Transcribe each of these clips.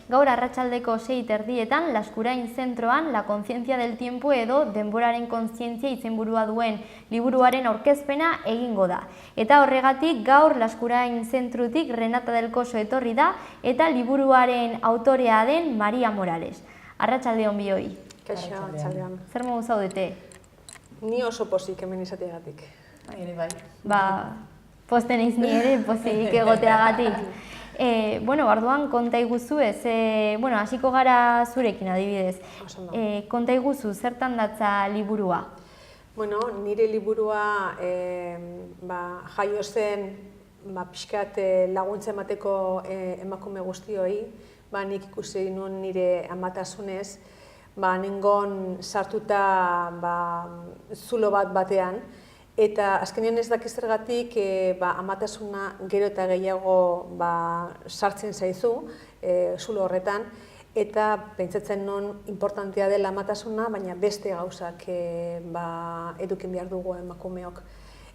gaur arratsaldeko 6:30 Laskurain zentroan La Conciencia del Tiempo edo Denboraren Kontzientzia izenburua duen liburuaren aurkezpena egingo da. Eta horregatik gaur Laskurain zentrutik Renata del Coso etorri da eta liburuaren autorea den Maria Morales. Arratsalde on bioi. Kaixo, arratsaldeon. Zer modu zaudete? Ni oso pozik hemen izateagatik. Ere bai. Posten naiz ni ere pozik egoteagatik. Orduan konta iguzu ez, hasiko gara zurekin adibidez. Konta iguzu, zertan datza liburua? Nire liburua jaio zen pixkat laguntza emateko emakume guztioi. Nik ikusi nuen nire amatasunez, nengon sartuta zulo batean. Eta azkenean ez dakiz zergatik amatasuna gero eta gehiago sartzen zaizu zulo horretan. Eta pentsatzen nuen importantea dela amatasuna, baina beste gauzak edukin behar dugu emakumeok.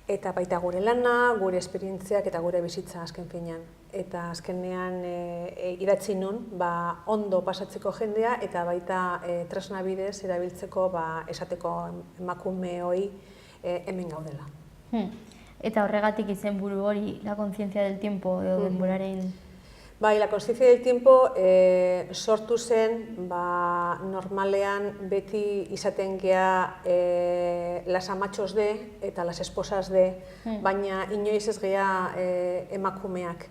Eta baita gure lana, gure esperientziak eta gure bizitza azken finean. Eta azkenean idatzi nuen ondo pasatzeko jendea eta baita tresna bidez erabiltzeko esateko emakumeoi hemen gaudela. Eta horregatik izenburu hori, La Conciencia del Tiempo edo denboraren... La Conciencia del Tiempo sortu zen normalean beti izaten gea las amatxos de eta las esposas de, baina inoiz ez gea emakumeak.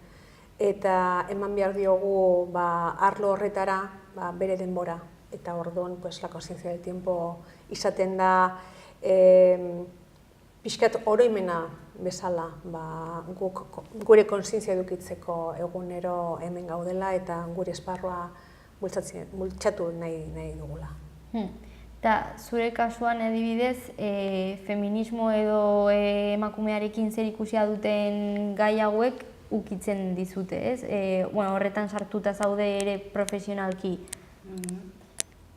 Eta eman behar diogu arlo horretara bere denbora. Eta orduan La Conciencia del Tiempo izaten da pixkat oroimena bezala gure kontzientzia edukitzeko egunero hemen gaudela eta gure esparrua bultzatu nahi dugula. Eta zure kasuan adibidez, feminismo edo emakumearekin zer ikusia duten gai hauek ukitzen dizute, ez? Horretan sartuta zaude ere profesionalki.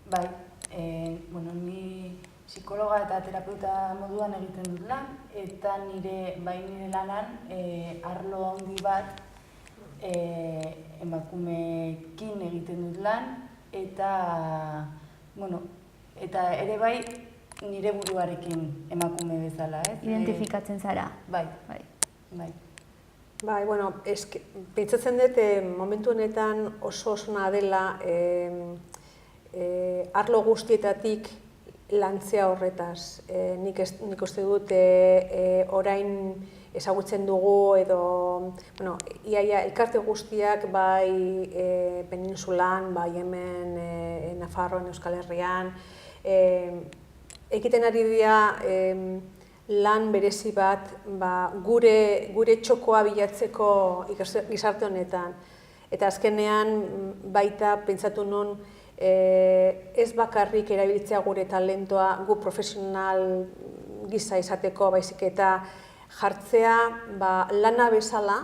Bai, ni psikologa eta terapeuta moduan egiten dut lan, eta nire lanan arlo handi bat emakumeekin egiten dut lan, eta ere bai nire buruarekin emakume bezala, ez? Identifikatzen zara? Bai. Pentsatzen dut momentu honetan oso osona dela arlo guztietatik lantzea horretaz. Nik uste dut orain ezagutzen dugu edo iaia elkarte guztiak bai peninsulan, bai hemen Nafarroan, Euskal Herrian egiten ari dira lan berezi bat gure txokoa bilatzeko gizarte honetan. Eta azkenean baita pentsatu nuen ez bakarrik erabiltzea gure talentoa gu profesional gisa izateko, baizik eta jartzea lana bezala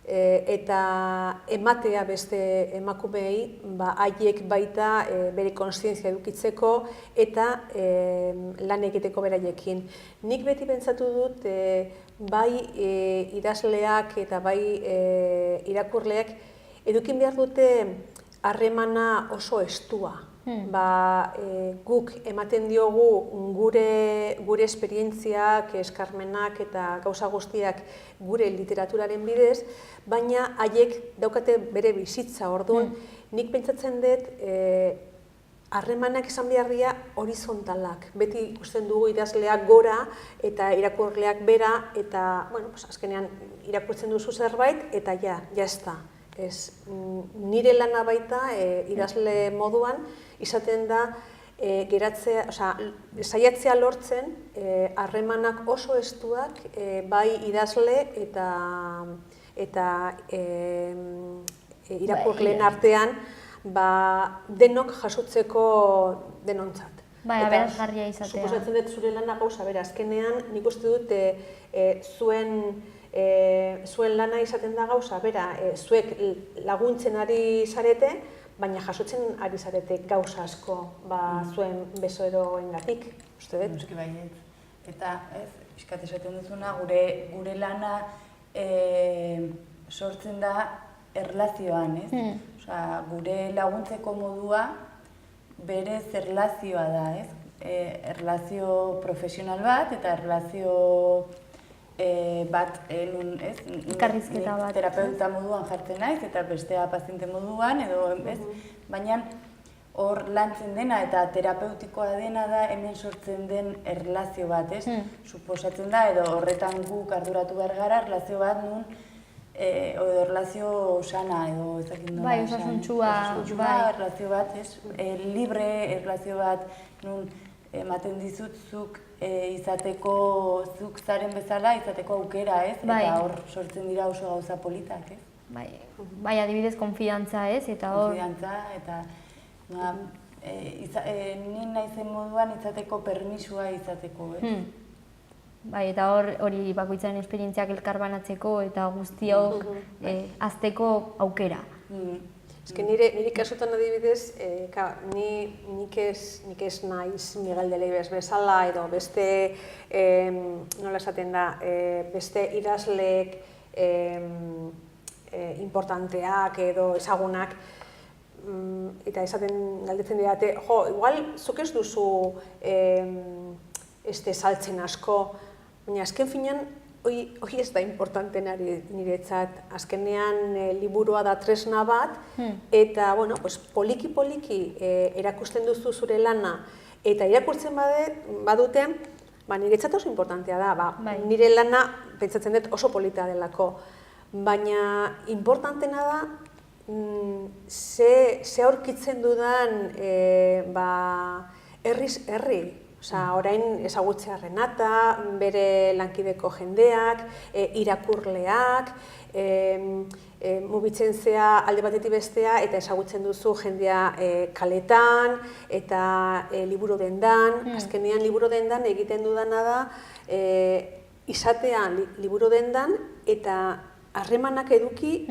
eta ematea beste emakumeei haiek baita bere kontzientzia edukitzeko eta lan egiteko beraiekin. Nik beti pentsatu dut bai idazleak eta bai irakurleak edukin behar dute harremana oso estua. Guk ematen diogu gure esperientziak, eskarmenak eta gauza guztiak gure literaturaren bidez, baina haiek daukate bere bizitza. Orduan, nik pentsatzen dut harremanak izan behar dira horizontalak. Beti ikusten dugu idazleak gora eta irakurleak bera, eta azkenean irakurtzen duzu zerbait eta ja ez da. Nire lana baita idazle moduan izaten da saiatzea lortzen harremanak oso estuak bai idazle eta irakurleen artean denok jasotzeko denontzat. Aberasgarria izatea. Suposatzen dut zure lana gauza bera, azkenean nik uste dut zuen lana izaten da gauza bera, zuek laguntzen ari zarete, baina jasotzen ari zarete gauza asko zuen besoeroengatik, uste dut? Noski baiet. Eta, pixkat esaten duzuna, gure lana sortzen da erlazioan, ez? Osea, gure laguntzeko modua berez erlazioa da, ez? Erlazio profesional bat eta erlazio bat, ez? Elkarrizketa bat. Terapeuta moduan jartzen naiz eta bestea paziente moduan, edo, ez? Baina hor lantzen dena eta terapeutikoa dena da hemen sortzen den erlazio bat, ez? Suposatzen da, edo horretan guk arduratu behar gara, erlazio bat nun, edo erlazio sana, edo ezakit nola. Bai, osasuntsua, erlazio bat, ez? Libre, erlazio bat nun ematen dizutzuk izateko, zuk zaren bezala, izateko aukera, ez? Eta hor sortzen dira oso gauza politak, ez? Bai, adibidez, konfidantza, ez? Konfidantza, eta ni naizen moduan izateko permisua izateko, ez? Bai, eta hori bakoitzaren esperientziak elkarbanatzeko eta guztiok hazteko aukera. Nire kasutan adibidez, nik ez naiz Miguel Delibes bezala edo beste, nola esaten da, beste idazleek importanteak edo ezagunak, eta esaten galdetzen didate, igual zuk ez duzu saltzen asko, baina azken finean hori ez da importante niretzat. Azkenean liburua da tresna bat, eta poliki-poliki erakusten duzu zure lana, eta irakurtzen badute, niretzat oso importantea da. Nire lana, pentsatzen dut, oso polita delako. Baina importantena da, ze aurkitzen dudan herriz herri. Orain ezagutzea Renata, bere lankideko jendeak, irakurleak, mugitzen zea alde batetik bestea eta ezagutzen duzu jendea kaletan eta liburu dendan. Azkenean liburu dendan egiten dudana da izatea liburu dendan eta harremanak eduki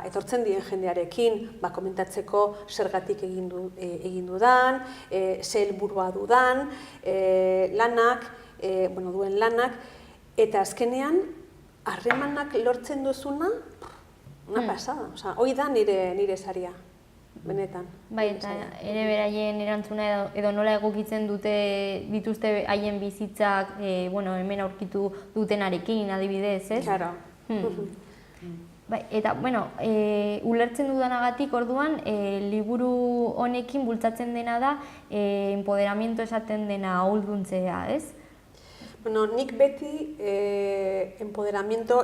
etortzen dien jendearekin, komentatzeko zergatik egin dudan, ze helburua dudan, duen lanak, eta azkenean harremanak lortzen duzuna, una pasada. Hoi da nire saria, benetan. Bai, eta ere beraien erantzuna edo nola egokitzen dituzte haien bizitzak hemen aurkitu dutenarekin, adibidez, ez? Claro. Eta, ulertzen dudanagatik orduan, liburu honekin bultzatzen dena da, empoderamiento esaten dena ahulduntzea, ez? Nik beti empoderamiento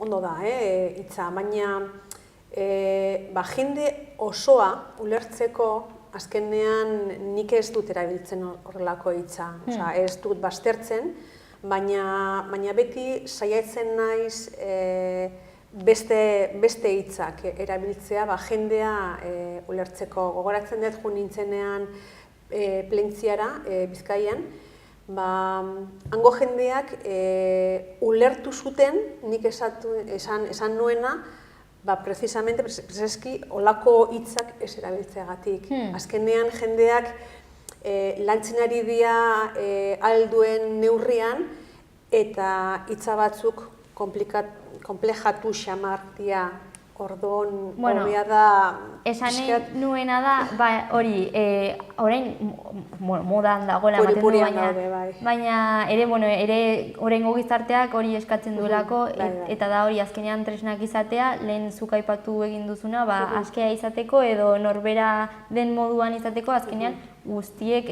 ondo da, hitza, baina jende osoa ulertzeko azkenean nik ez dut erabiltzen horrelako hitza, ez dut baztertzen, baina beti saiatzen naiz beste hitzak erabiltzea jendea ulertzeko. Gogoratzen dut jo nintzenean Plentziara, Bizkaian, hango jendeak ulertu zuten nik esan nuena precisamente, prezeski, olako hitzak ez erabiltzeagatik. Azkenean jendeak lantzen ari dira alduen neurrian eta hitza batzuk komplejatu xamartia. Orduan, hobea da... Esan nuena da, hori, orain modan dagoela ematen du, baina ere oraingo gizarteak hori eskatzen duelako, eta da hori azkenean tresnak izatea, lehen zuk aipatu egin duzuna, askea izateko edo norbera den moduan izateko, azkenean guztiek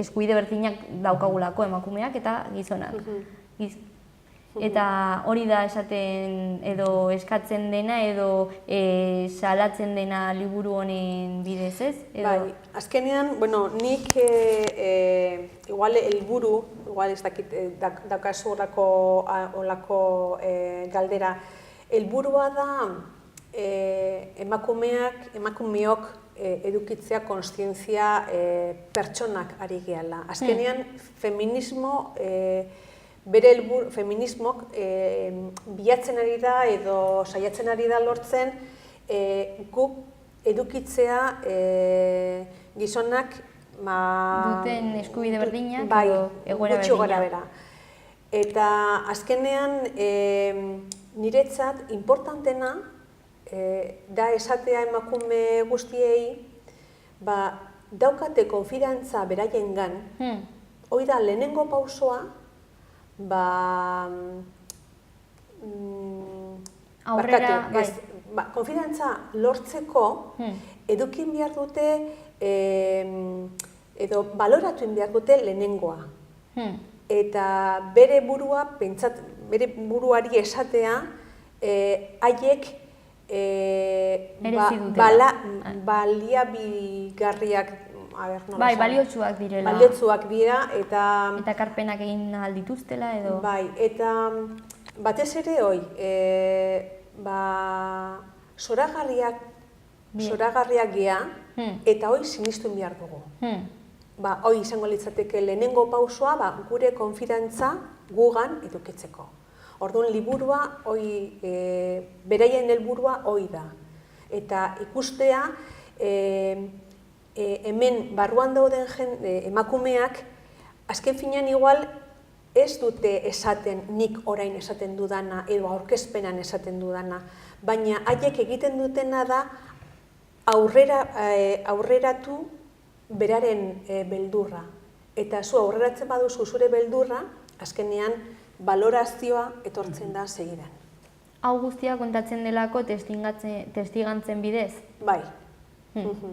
eskuide berdinak daukagulako emakumeak eta gizonak. Eta hori da esaten edo eskatzen dena edo salatzen dena liburu honen bidez, ez? Bai, azkenean, nik igual helburu, igual ez dakit daukazu olako galdera, helburua da emakumeok edukitzea kontzientzia pertsonak ari gehala. Azkenean, feminismok bilatzen ari da edo saiatzen ari da lortzen guk edukitzea gizonak duten eskubide berdinak edo egoera berdina. Eta azkenean niretzat importantena da esatea emakume guztiei, daukate konfidantza beraiengan, hori da lehenengo pausoa, konfidantza lortzeko edukin behar dute edo baloratu behar dute lehenengoa. Eta bere buruari esatea haiek baliagarriak, bai, baliotsuak direla. Baliotsuak dira eta... Eta karpenak egin aldituztela edo... Bai, eta batez ere hoi, zoragarriak gea eta hoi sinistun behar dugu. Hoi izango litzateke lehenengo pausoa gure konfidantza gugan edukitzeko. Orduan, liburua, beraien helburua hoi da. Eta ikustea, hemen barruan dauden emakumeak, azken finean igual ez dute esaten nik orain esaten dudana edo aurkezpenan esaten dudana, baina haiek egiten dutena da aurreratu beraren beldurra. Eta zu aurreratzen baduzu zure beldurra, azkenean balorazioa etortzen da segidan. Hau guztia kontatzen delako testigantzen bidez? Bai.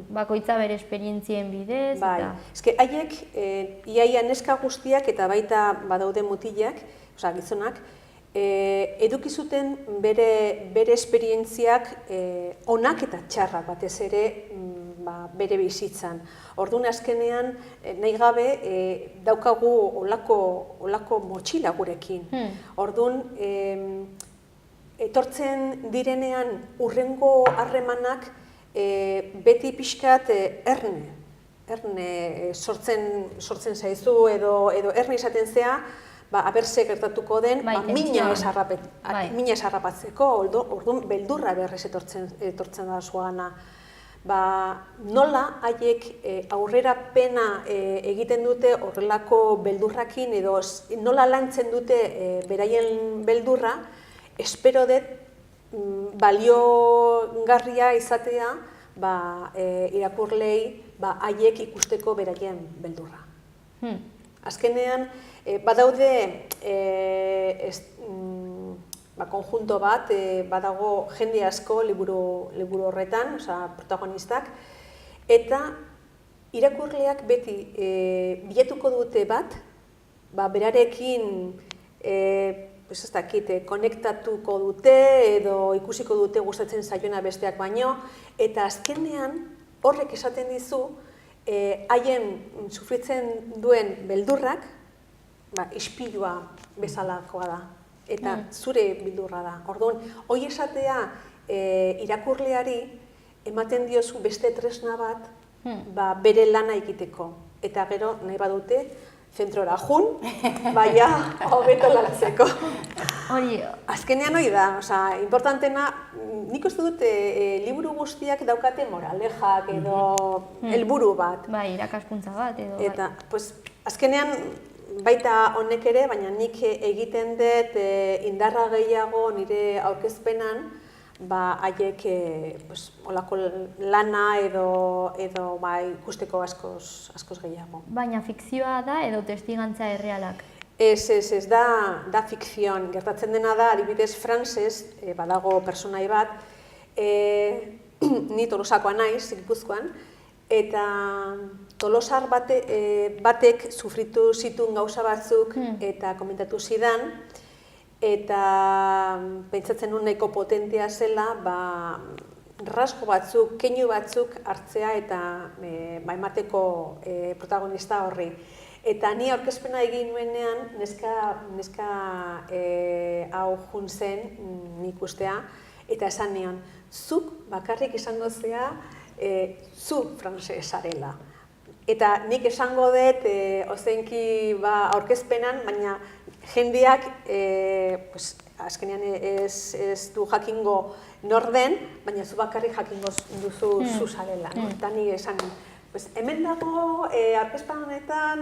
Bakoitza bere esperientzien bidez? Bai. Eske haiek, iaia neska guztiak eta baita badaude mutilak, oza, gizonak, eduki zuten bere esperientziak onak eta txarrak batez ere bere bizitzan. Orduan azkenean, nahi gabe, daukagu olako motxila gurekin. Orduan, etortzen direnean urrengo harremanak beti pixkat erne sortzen zaizu edo erne izaten zea, abertze gertatuko den, mina esarrapatzeko, orduan beldurra berrez etortzen da zuagana. Nola haiek aurrera pena egiten dute horrelako beldurrakin edo nola lantzen dute beraien beldurra, espero dut baliogarria izatea irakurlei haiek ikusteko beraien beldurra. Azkenean, badaude konjunto bat, badago jende asko liburu horretan, protagonistak, eta irakurleak beti bilatuko dute bat, berarekin konektatuko dute edo ikusiko dute gustatzen zaiona besteak baino, eta azkenean horrek esaten dizu haien sufritzen duen beldurrak ispilua bezalakoa da. Eta zure beldurra da. Orduan, hoi esatea irakurleari ematen diozu beste tresna bat bere lana egiteko. Eta gero, nahi badute, zentrora jun, baina hobeto lanatzeko. Azkenean hori da, importantena, nik uste dut liburu guztiak daukate moralejak edo helburu bat. Bai, irakaskuntza bat edo. Eta, azkenean, baita honek ere, baina nik egiten dut indarra gehiago nire aurkezpenan, haiek olako lana edo ikusteko askoz gehiago. Baina fikzioa da edo testigantza errealak? Ez, da fikzioan. Gertatzen dena da, adibidez Frances, badago personai bat, ni Tolosakoa naiz, Gipuzkoan, eta tolosar batek sufritu zituen gauza batzuk eta komentatu zidan, eta pentsatzen nuen nahiko potentea zela, rasgo batzuk, keinu batzuk hartzea eta emateko protagonista horri. Eta ni aurkezpena egin nuenean, neska hau jun zen nik ustea, eta esan nion, zuk bakarrik izango zea, zu Frances zarela. Eta nik esango dut, ozenki aurkezpenan, baina jendeak azkenean ez du jakingo nor den, baina zu bakarrik jakingo duzu zu zarela. Eta nik esan Hemen dago, aurkezpen honetan,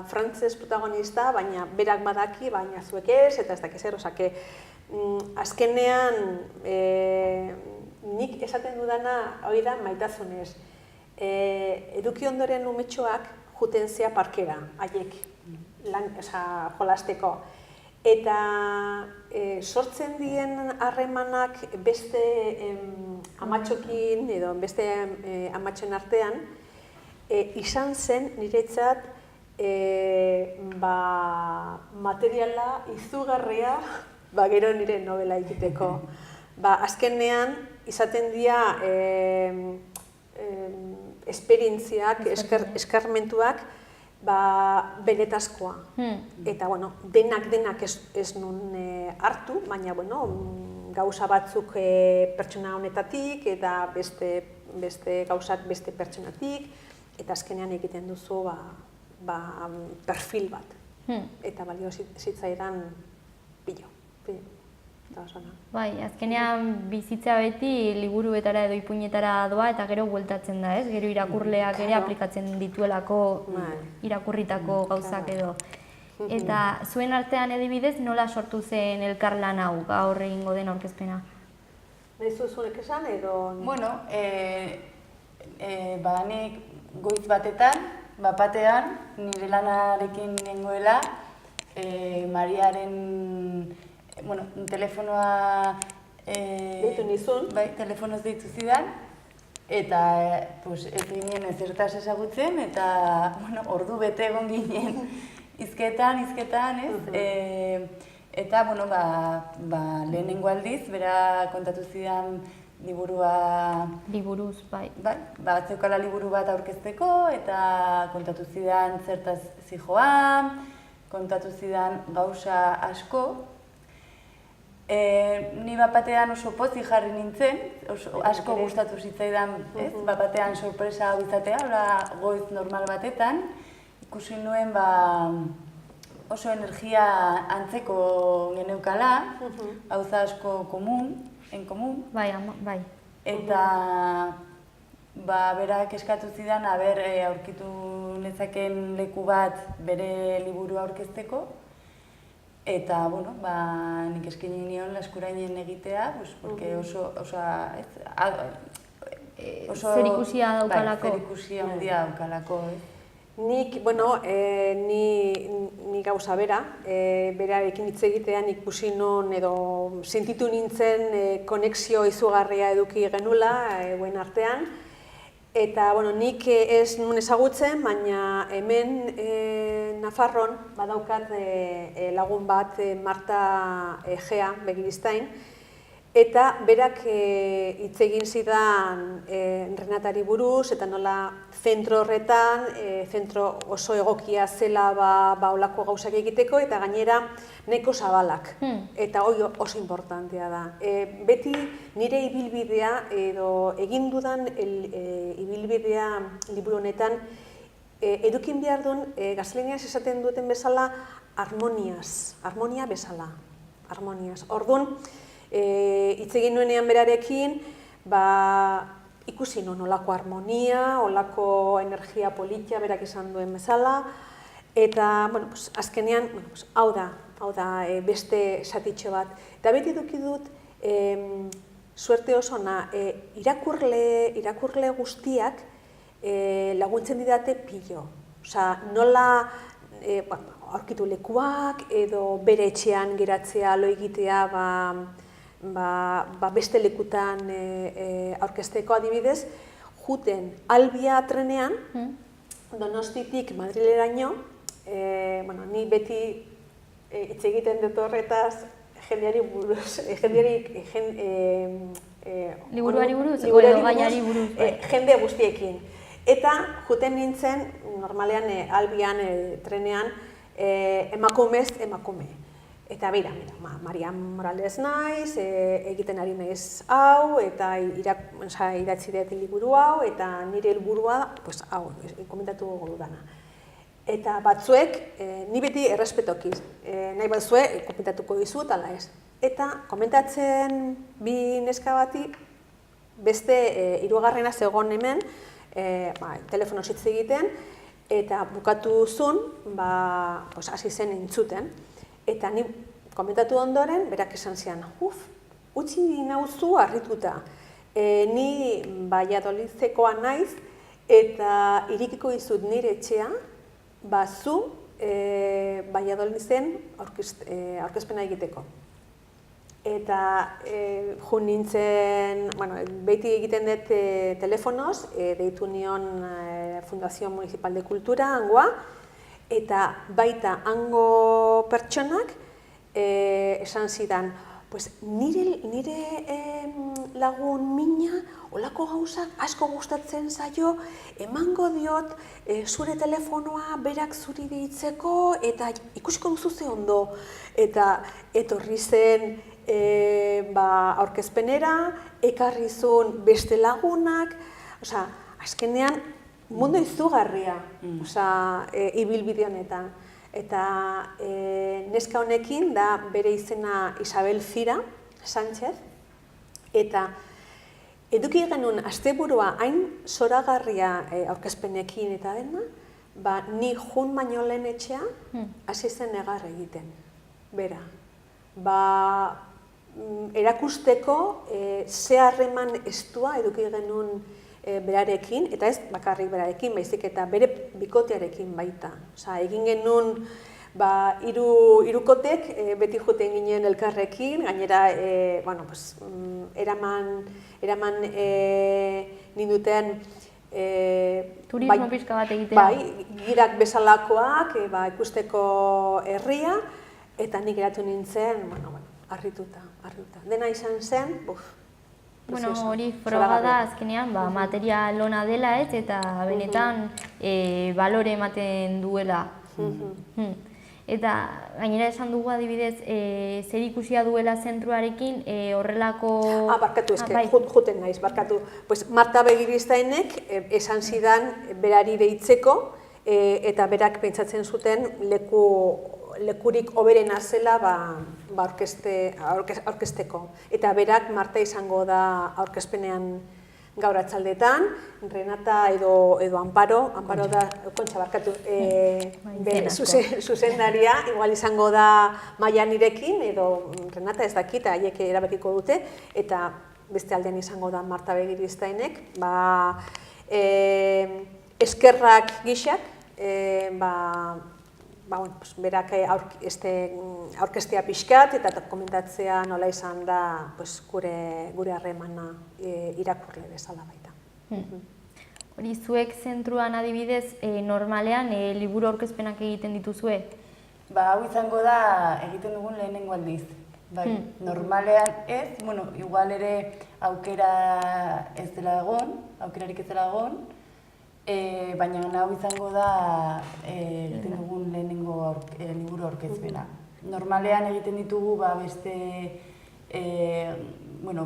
frantzes protagonista, baina berak badaki, baina zuek ez, eta ez dakiz zer, osake, azkenean, nik esaten dudana, hori da, maitasunez. Eduki ondoren umetxoak juten zea parkera, haiek, jolasteko. Eta sortzen dien harremanak beste amatxokin edo beste amatxoen artean izan zen niretzat materiala izugarria gero nire novela egiteko. Azkenean izaten dira esperientziak, eskarmentuak benetazkoa. Eta, denak ez nun hartu, baina, gauza batzuk pertsona honetatik, eta beste gauzak beste pertsonatik, eta azkenean egiten duzu perfil bat. Eta balio zitzaidan pilo. Bai, azkenean bizitza beti liburuetara edo ipuinetara doa eta gero bueltatzen da, ez? Gero irakurleak ere aplikatzen dituelako irakurritako gauzak edo. Eta zuen artean adibidez nola sortu zen elkarlan hau gaur egingo den aurkezpena? Nahi zuzunek esan edo... Bueno, nik goiz batetan, bapatean, nire lanarekin nengoela, Mariaren telefonoa... Deitu nizun. Bai, telefonoz deitu zidan. Eta ez ginen ezertaz ezagutzen, eta ordu bete egon ginen hizketan, ez? Eta, lehenengo aldiz, bera kontatu zidan liburua... Liburuz, bai. Zeukala liburu bat aurkezteko, eta kontatu zidan zertaz zijoan, kontatu zidan gauza asko. Ni bapatean oso pozik jarri nintzen, asko gustatu zitzaidan, bapatean sorpresa hau izatea, goiz normal batetan. Ikusi nuen oso energia antzeko geneukala, gauza asko en komun. Bai. Eta berak eskatu zidan, aurkitu nezaken leku bat bere liburu aurkezteko. Eta, nik eskaini nion Laskurainen egitea, porque oso... Zerikusia daukalako. Zerikusia handia daukalako. Nik, ni gauza bera, berarekin hitz egitean ikusi non edo sentitu nintzen konexio izugarria eduki genula guen artean. Eta, nik ez nun ezagutzen, baina hemen Nafarron badaukat lagun bat Marta Egea Begiristain, eta berak hitz egin zidan Renatari buruz, eta nola zentro horretan, zentro oso egokia zela olako gauzak egiteko, eta gainera nahiko zabalak, eta hori oso importantea da. Beti nire ibilbidea edo egin dudan ibilbidea liburu honetan edukin behar duen, gaztelaniaz esaten duten bezala, harmonia bezala, harmoniaz. Orduan, hitz egin nuenean berarekin, ikusi non olako harmonia, olako energia politia berak izan duen bezala, eta, azkenean, hau da beste zatitxo bat. Eta beti eduki dut, suerte osona, irakurle guztiak laguntzen didate pilo. Nola aurkitu lekuak edo bere etxean geratzea lo egitea beste lekutan aurkezteko adibidez, juten Albia trenean, Donostiatik Madrileraino, ni beti hitz egiten dut horretaz jendeari buruz, liburuari buruz, edo gaiari buruz. Jende guztiekin. Eta juten nintzen, normalean Albian trenean, emakumez emakume. Eta bera, Marian Morales naiz, egiten ari naiz hau, eta idatzi dut liburu hau, eta nire helburua hau, komentatu dudana. Eta batzuek, ni beti errespetokiz, nahi batzue, komentatuko dizut, ala ez. Eta komentatzen bi neska bati, beste hirugarrena zegoen hemen, telefonoz hitz egiten, eta bukatu zuen, hasi zen entzuten. Eta ni komentatu ondoren, berak esan zian, utzi nauzu harrituta. Ni Valladolidekoa naiz, eta irikiko dizut nire etxea, zu Valladoliden aurkezpena egiteko. Eta jo nintzen, beti egiten dut telefonoz, deitu nion Fundación Municipal de Cultura, hangoa, eta baita hango pertsonak esan zidan, nire lagun mina, olako gauzak asko gustatzen zaio, emango diot zure telefonoa berak zuri deitzeko, eta ikusiko duzu ze ondo. Eta etorri zen aurkezpenera, ekarri zuen beste lagunak, azkenean mundu izugarria ibilbide honetan. Eta neska honekin da bere izena Isabel Zira Sánchez, eta eduki genuen asteburua hain zoragarria aurkezpenekin eta dena, ni jun baino lehen etxea hasi zen negar egiten, bera. Erakusteko ze harreman estua eduki genuen berarekin, eta ez bakarrik berarekin, baizik eta bere bikotearekin baita. Egin genuen hirukotek beti joten ginen elkarrekin, gainera eraman ninduten turismo pixka bat egitea. Girak bezalakoak, ikusteko herria, eta nik geratu nintzen, harrituta. Dena izan zen, hori froga da azkenean material ona dela eta benetan balore ematen duela. Eta gainera esan dugu adibidez zer ikusia duela zentroarekin horrelako... Barkatu, juten naiz, barkatu. Marta Begiristainek esan zidan berari deitzeko eta berak pentsatzen zuten lekurik hoberena zela aurkezteko. Eta berak Marta izango da aurkezpenean gaur atzaldetan, Renata edo Amparo da, Kontxa barkatu, zuzendaria, igual izango da Maia nirekin, edo Renata ez dakit, haiek erabakiko dute, eta beste aldean izango da Marta Begiristainek, eskerrak gixak, berak aurkeztea pixkat eta komentatzea nola izan da gure harremana irakurle bezala baita. Hori, zuek zentruan adibidez, normalean liburu aurkezpenak egiten dituzue? Hau izango da egiten dugun lehenengo aldiz. Normalean ez, igual ere aukerarik ez dela egon, baina hau izango da egiten dugun lehenengo liburu aurkezpena. Normalean egiten ditugu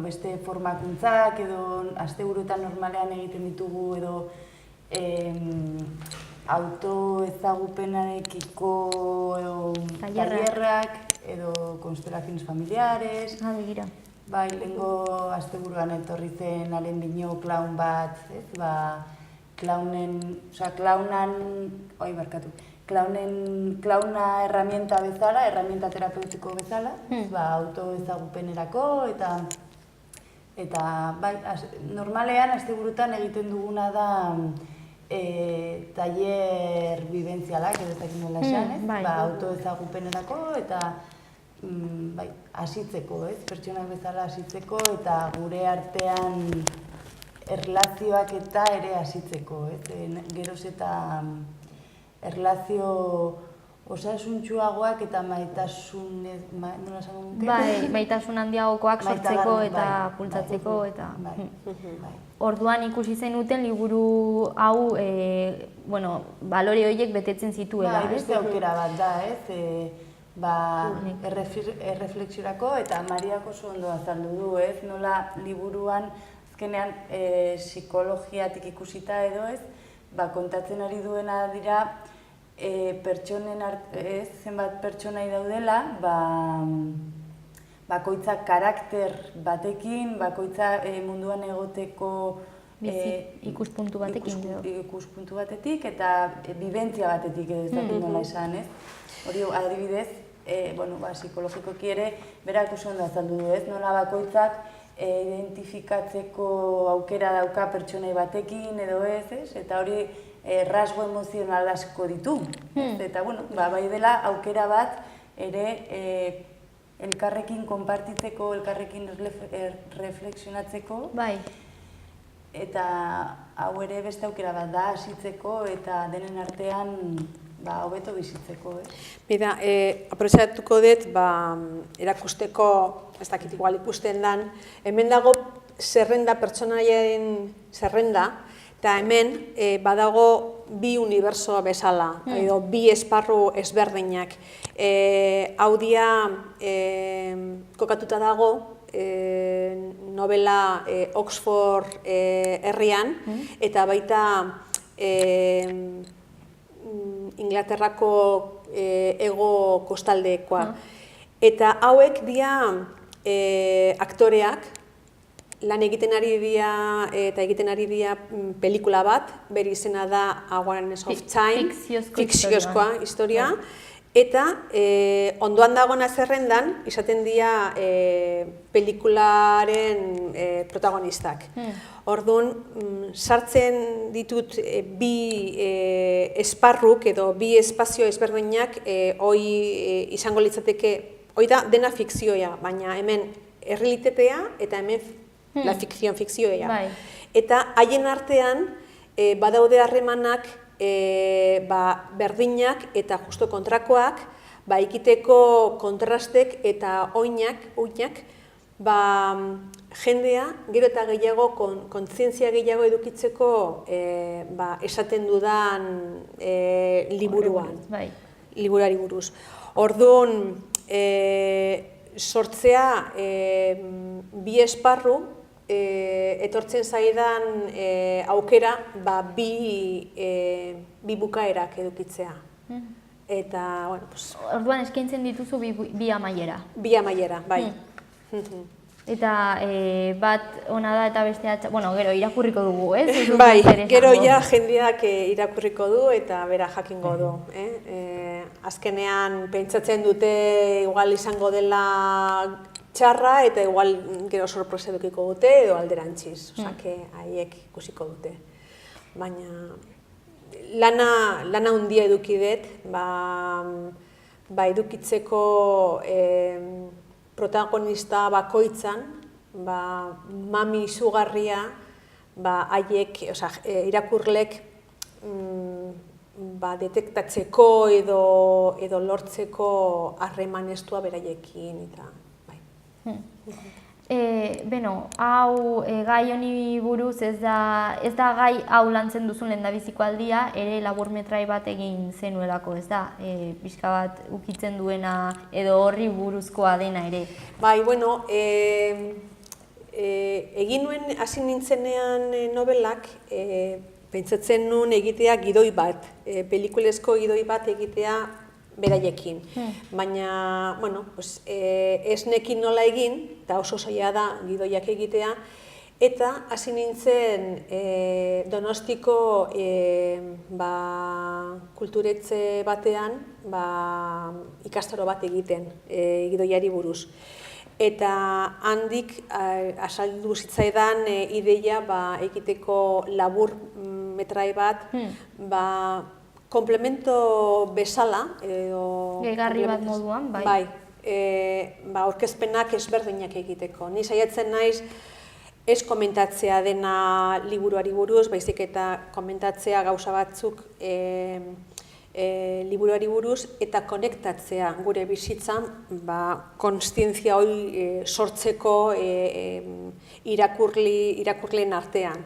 beste formakuntzak edo asteburuetan normalean egiten ditugu edo autoezagupenarekiko tailerrak edo constelaciones familiares. Lehengo asteburuan etorri zen Alen Bino klaun bat, klauna herramienta bezala, herramienta terapeutiko bezala, autoezagupenerako eta normalean asteburutan egiten duguna da tailer bibentzialak edo ezagik nola esan, autoezagupenerako eta hasitzeko, pertsonak bezala hasitzeko eta gure artean erlazioak eta ere hasitzeko, geroz eta erlazio osasuntsuagoak eta maitasun, nola esango nuke? Maitasun handiagokoak sortzeko eta bultzatzeko eta... Orduan ikusi zenuten liburu hau, balore horiek betetzen zituela, ez? Beste aukera bat da, erreflexiorako eta Mariak oso ondo azaldu du, nola liburuan azkenean psikologiatik ikusita edo kontatzen ari duena dira zenbat pertsonai daudela, bakoitzak karakter batekin, bakoitza munduan egoteko ikuspuntu batekin. Ikuspuntu batetik eta bibentzia batetik edo ez dakit nola esan, ez? Hori adibidez, psikologikoki ere, berak oso ondo azaldu du, ez? Nola bakoitzak identifikatzeko aukera dauka pertsonai batekin edo ez, ez? Eta hori rasgo emozional asko ditu. Eta, bai dela aukera bat ere elkarrekin konpartitzeko, elkarrekin reflexionatzeko. Bai. Eta hau ere beste aukera bat da, hasitzeko eta denen artean hobeto bizitzeko. Bida, aprobetxatuko dut, erakusteko, ez dakit igual ikusten dan, hemen dago zerrenda, pertsonaiaren zerrenda, eta hemen badago bi uniberso bezala, edo bi esparru ezberdinak. Hau dia kokatuta dago, novela Oxford herrian, eta baita Inglaterrako hego kostaldekoa. Eta hauek dira aktoreak, lan egiten ari dira eta egiten ari dira pelikula bat, bere izena da Awareness of Time, fikziozkoa historia. Eta ondoan dagoena zerrendan, izaten dira pelikularen protagonistak. Orduan, sartzen ditut bi esparruk edo bi espazio ezberdinak izango litzateke, hoi da dena fikzioa, baina hemen errealitatea eta hemen la fikzioa. Eta haien artean badaude harremanak berdinak eta justo kontrakoak, ikiteko kontrastek eta oinak, jendea gero eta gehiago, kontzientzia gehiago edukitzeko esaten dudan liburuari buruz. Orduan, sortzea bi esparru, etortzen zaidan aukera bi bukaerak edukitzea. Eta, orduan eskaintzen dituzu bi amaiera? Bi amaiera, bai. Eta bat ona da eta bestea, gero irakurriko dugu, ez? Bai, gero jendeak irakurriko du eta bera jakingo du. Azkenean pentsatzen dute igual izango dela txarra eta igual gero sorpresa edukiko dute edo alderantziz, haiek ikusiko dute. Baina lana handia eduki dut, edukitzeko protagonista bakoitzan, mami izugarria, haiek, irakurlek detektatzeko edo lortzeko harreman estua beraiekin eta hau gai honi buruz ez da gai hau lantzen duzun lehendabiziko aldia, ere laburmetrai bat egin zenuelako, ez da? Pixka bat ukitzen duena edo horri buruzkoa dena ere. Bai, egin nuen hasi nintzenean novelak, pentsatzen nuen egitea gidoi bat, pelikulezko gidoi bat egitea beraiekin. Baina, ez nekin nola egin, eta oso zaila da gidoiak egitea, eta hasi nintzen Donostiko kulturetxe batean ikastaro bat egiten gidoiari buruz. Eta handik azaldu zitzaidan ideia egiteko labur metrai bat, komplemento bezala, gehigarri bat moduan, bai. Bai, aurkezpenak ezberdinak egiteko. Ni saiatzen naiz ez komentatzea dena liburuari buruz, baizik eta komentatzea gauza batzuk liburuari buruz eta konektatzea gure bizitzan kontzientzia hori sortzeko irakurleen artean.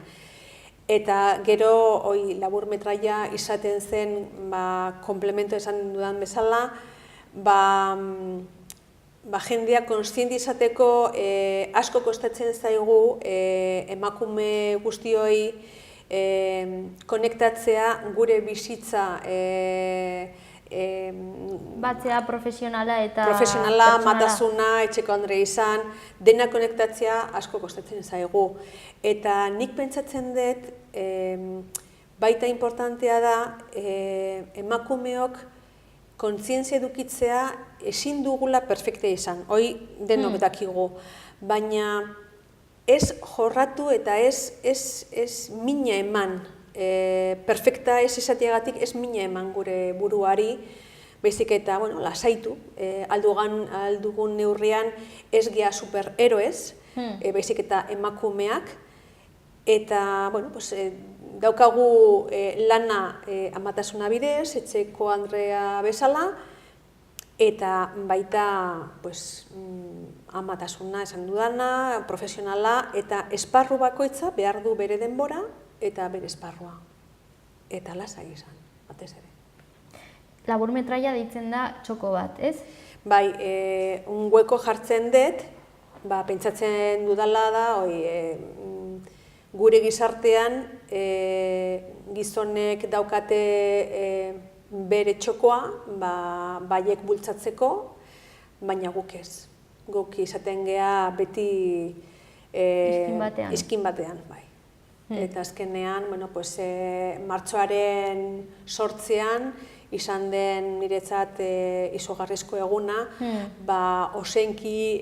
Eta gero laburmetraia izaten zen komplemento esan dudan bezala, jendea kontziente izateko asko kostatzen zaigu emakume guztioi konektatzea gure bizitza batzea profesionala eta profesionala, pertsonala. matasuna, etxeko andre izan, dena konektatzea asko kostatzen zaigu. Eta nik pentsatzen dut, baita importantea da, emakumeok kontzientzia edukitzea ezin dugula perfektea izan, hoi denok dakigu, baina ez jorratu eta ez mina eman, perfekta ez izateagatik ez mina eman gure buruari, baizik eta, bueno, lasaitu, aldugun neurrian ez gea superheroez, baizik eta emakumeak, eta, bueno, pues, daukagu lana amatasuna bidez, etxeko Andrea bezala, eta baita pues, amatasuna esan dudana, profesionala, eta esparru bakoitza behar du bere denbora eta bere esparrua. Eta lasai izan, batez ere. Laburmetraia deitzen da txoko bat, ez? Bai, un hueko jartzen dut, pentsatzen dudala da, gure gizartean gizonek daukate bere txokoa, baiek bultzatzeko, baina guk ez. Guk izaten gea beti izkin batean. Bai. Eta azkenean, martxoaren 8ean, izan den niretzat izugarrizko eguna, osenki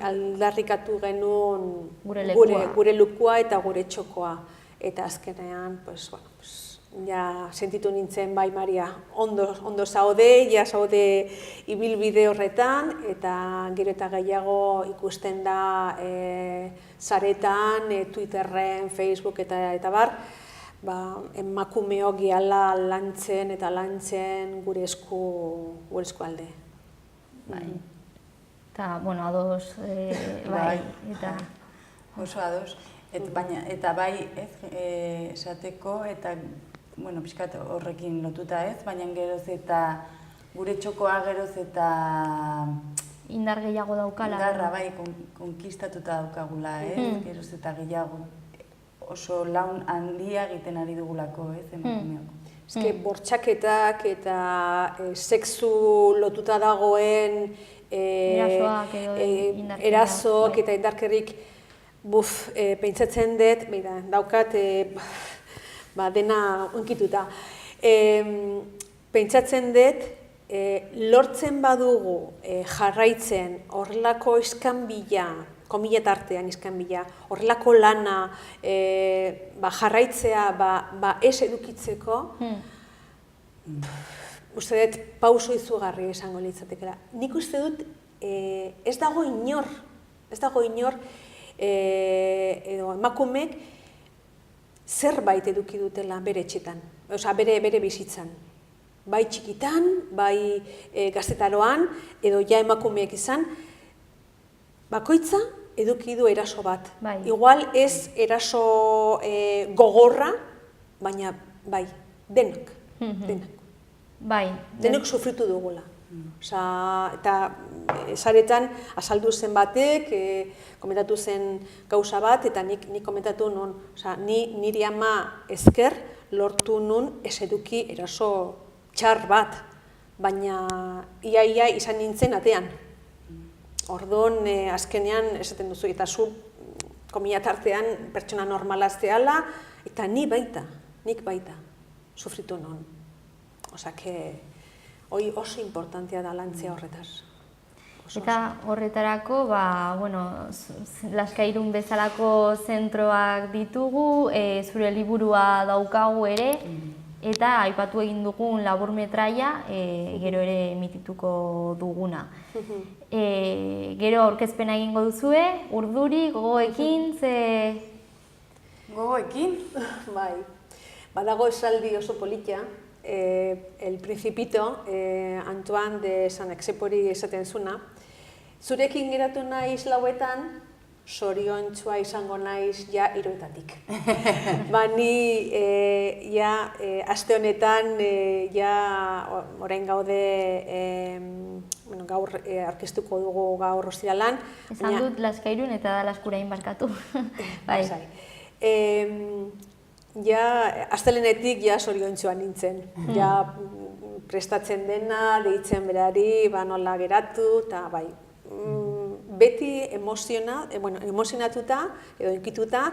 aldarrikatu genuen gure lukua eta gure txokoa. Eta azkenean, sentitu nintzen, bai Maria, ondo zaude, ja zaude ibilbide horretan, eta gero eta gehiago ikusten da saretan, Twitterren, Facebook eta bar, emakumeok giala lantzen eta lantzen gure esku alde. Eta, bueno, ados, bai, eta... Oso ados, eta bai, esateko, eta, bueno, pixkat horrekin lotuta ez, baina geroz eta gure txokoa geroz eta... Indar gehiago daukala. Indarra, bai, konkistatuta daukagula, ez, geroz eta gehiago. Oso laun handia egiten ari dugulako, ez, emakumeok. Ezke, bortxaketak eta sexu lotuta dagoen erasoak eta indarkerik pentsatzen dut, daukat dena unkituta. Pentsatzen dut, lortzen badugu jarraitzen horrelako iskanbila, komila tartean iskanbila, horrelako lana jarraitzea ez edukitzeko, uste dut pauso izugarri esango litzatekela. Nik uste dut ez dago inor, edo emakumeek zerbait eduki dutela bere etxetan, bere bizitzan. Bai txikitan, bai gaztetaroan, edo ja emakumeek izan, bakoitza eduki du eraso bat. Igual ez eraso gogorra, baina bai, denok. Denok sufritu dugula. Eta saretan azaldu zen batek, komentatu zen gauza bat, eta nik komentatu nun, niri ama ezker lortu nun ez eduki eraso txar bat, baina ia izan nintzen atean. Orduan, azkenean, esaten duzu, eta zu komila tartean pertsona normala zehala, eta nik baita, sufritu nun. Hoi oso importantea da lantzea horretaz. Eta horretarako, Laskairun bezalako zentroak ditugu, zure liburua daukagu ere, eta aipatu egin dugun laburmetraia, gero ere emitituko duguna. Gero aurkezpena egingo duzue, urduri, gogoekin, ze... Gogoekin? Bai, badago esaldi oso politia, El Principito, Antoine de Saint-Exupéry esaten zuna. Zurekin geratu naiz lauetan, zoriontsua izango naiz ja hiruetatik. Ni aste honetan, orain gaude, gaur aurkeztuko dugu gaur ostiralan. Esan dut Laskairun eta da Laskurain barkatu. Astelenetik zoriontsua nintzen. prestatzen dena, deitzen berari, nola geratu, eta bai, beti emozionatuta edo inkituta,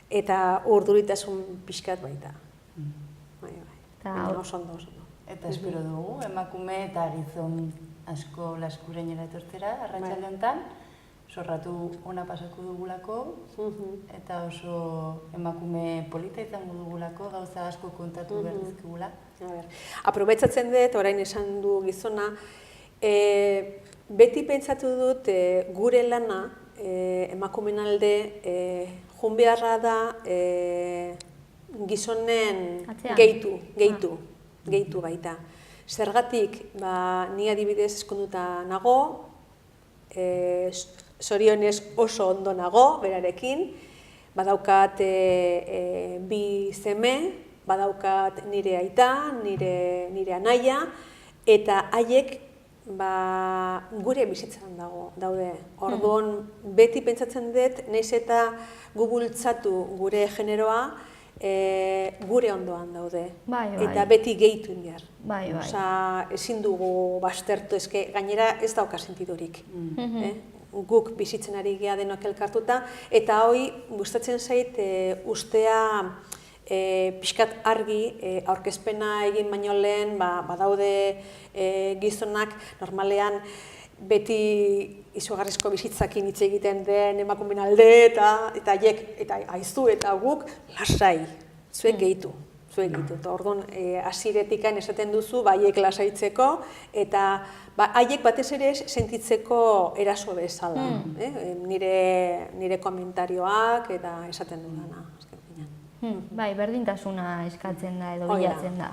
eta urduritasun pixkat baita. Bai. Oso ondo. Eta espero dugu, emakume eta gizon asko Laskurainera etortzera, arratsalde honetan, sorratu ona pasako dugulako, eta oso emakume polita izango dugulako, gauza asko kontatu behar dizkigula. Aprobetxatzen dut, orain esan du gizona, beti pentsatu dut gure lana, emakumen alde, jun beharra da gizonen gehitu baita. Zergatik, ni adibidez eskonduta nago, zorionez oso ondo nago, berarekin, badaukat bi seme, badaukat nire aita, nire anaia, eta haiek gure bizitzan daude. Orduan, beti pentsatzen dut, nahiz eta gu bultzatu gure generoa, gure ondoan daude. Eta beti gehitu behar. Osa, ezin dugu baztertu, gainera ez dauka sentidurik. Guk bizitzen ari gea denok elkartuta, eta hoi gustatzen zait ustea pixkat argi, aurkezpena egin baino lehen, badaude gizonak normalean beti izugarrizko bizitzakin hitz egiten den emakumeen alde, eta haiek, eta aizu eta guk lasai, zuek gehitu. Orduan, hasieretikan esaten duzu, haiek lasaitzeko, eta haiek batez ere sentitzeko eraso bezala. Nire komentarioak eta esaten dudana. Bai, berdintasuna eskatzen da edo bilatzen da.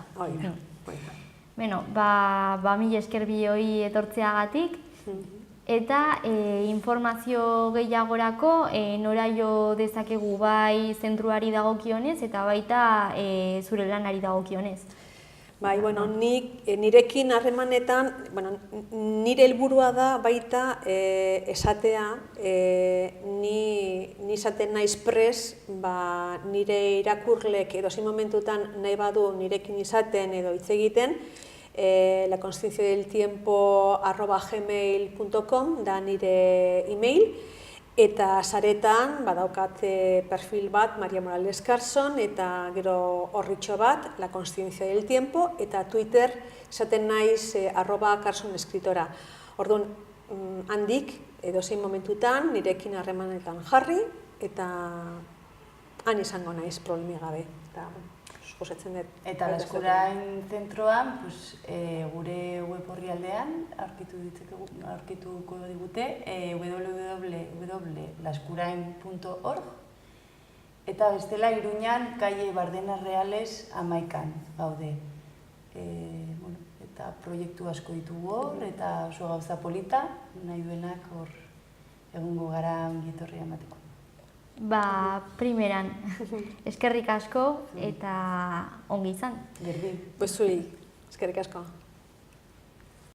Beno, mila esker bioi etortzeagatik, eta informazio gehiagorako nora jo dezakegu bai zentruari dagokionez eta baita zure lanari dagokionez. Bai, nirekin harremanetan, nire helburua da baita esatea, ni izaten naiz pres, nire irakurlek edozein momentutan nahi badu nirekin izaten edo hitz egiten, laconscienciadeltiempo@gmail.com da nire email, eta saretan badaukat perfil bat, Maria Morales Carson, eta gero horritxo bat, La Consciencia del Tiempo, eta Twitter esaten naiz @CarsonEscritora. Orduan, handik, edozein momentutan, nirekin harremanetan jarri, eta han izango naiz problemi gabe. Eta Laskurain zentroan, gure web orrialdean aurkituko digute www.laskurain.org, eta bestela Iruñan, calle Bardenas Reales 11an gaude. Eta proiektu asko ditugu hor, eta oso gauza polita, nahi duenak hor egungo gara ongitorria emateko. Primeran, eskerrik asko eta ongi izan. Berdin. Zuei, eskerrik asko.